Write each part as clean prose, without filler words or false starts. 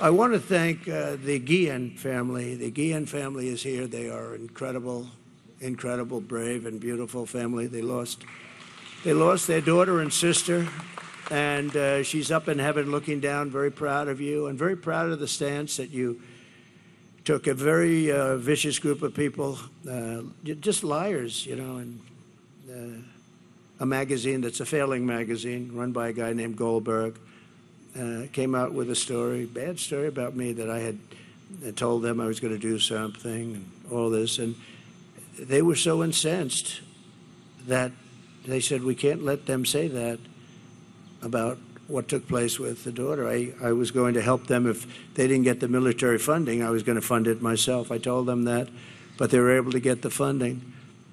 I want to thank the Guillén family. The Guillén family is here. They are incredible, brave, and beautiful family. They lost their daughter and sister, and she's up in heaven looking down, very proud of you, and very proud of the stance that you took. A very vicious group of people, just liars, you know, and a magazine that's a failing magazine run by a guy named Goldberg. Came out with a story, bad story about me, that I had told them I was going to do something and all this. And they were so incensed that they said, we can't let them say that about what took place with the daughter. I was going to help them. If they didn't get the military funding, I was going to fund it myself. I told them that, but they were able to get the funding.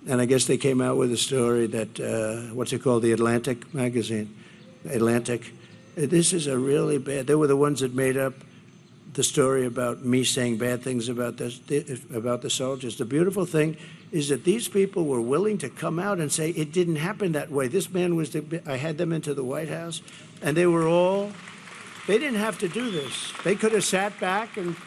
And I guess they came out with a story that, what's it called, the Atlantic magazine, Atlantic. This is a really bad, they were the ones that made up the story about me saying bad things about the soldiers. The beautiful thing is that these people were willing to come out and say it didn't happen that way. This man was, I had them into the White House, and they didn't have to do this. They could have sat back, and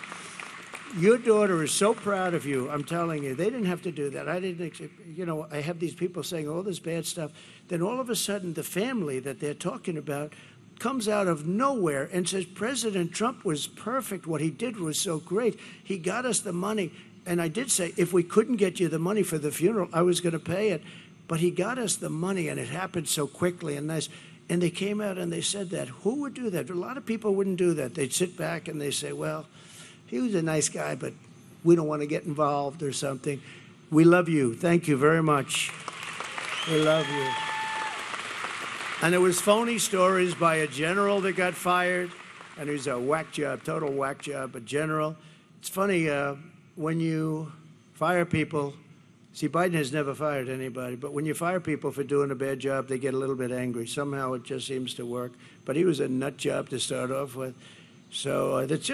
your daughter is so proud of you, I'm telling you. They didn't have to do that. I didn't, you know, I have these people saying all this bad stuff. Then all of a sudden, the family that they're talking about comes out of nowhere and says, President Trump was perfect. What he did was so great. He got us the money. And I did say, if we couldn't get you the money for the funeral, I was going to pay it. But he got us the money, and it happened so quickly and nice. And they came out and they said that. Who would do that? A lot of people wouldn't do that. They'd sit back and they say, well, he was a nice guy, but we don't want to get involved or something. We love you. Thank you very much. We love you. And there was phony stories by a general that got fired, and it was a whack job, total whack job, a general. It's funny, when you fire people, see, Biden has never fired anybody, but when you fire people for doing a bad job, they get a little bit angry. Somehow it just seems to work. But he was a nut job to start off with. So it's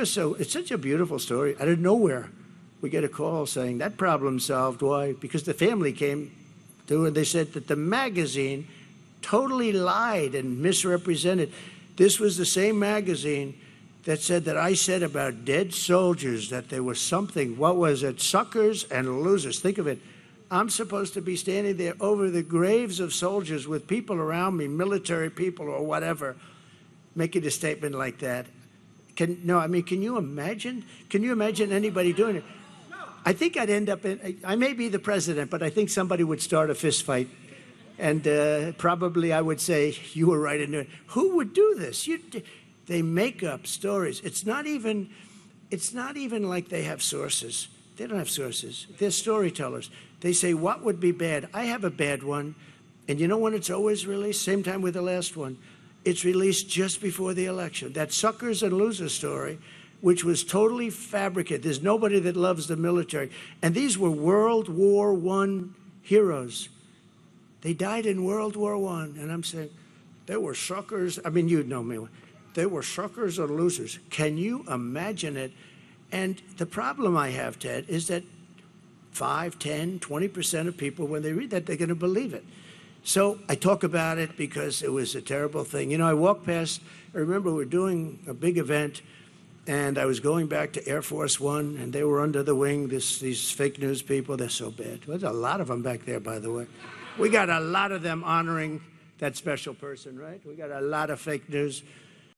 such a beautiful story. Out of nowhere, we get a call saying that problem solved. Why? Because the family came to, and they said that the magazine totally lied and misrepresented. This was the same magazine that said that I said about dead soldiers that they were something, what was it, suckers and losers. Think of it. I'm supposed to be standing there over the graves of soldiers with people around me, military people or whatever, making a statement like that. Can you imagine? Can you imagine anybody doing it? I think I'd end up I may be the president, but I think somebody would start a fist fight. And probably I would say, you were right in there. Who would do this? They make up stories. It's not even like they have sources. They don't have sources. They're storytellers. They say, what would be bad? I have a bad one. And you know when it's always released? Same time with the last one. It's released just before the election. That suckers and losers story, which was totally fabricated. There's nobody that loves the military. And these were World War I heroes. They died in World War I, and I'm saying, they were suckers. I mean, you know me. They were suckers or losers. Can you imagine it? And the problem I have, Ted, is that 5, 10, 20% of people, when they read that, they're going to believe it. So I talk about it because it was a terrible thing. You know, I walked past, I remember we were doing a big event, and I was going back to Air Force One, and they were under the wing, these fake news people. They're so bad. There's a lot of them back there, by the way. We got a lot of them honoring that special person, right? We got a lot of fake news.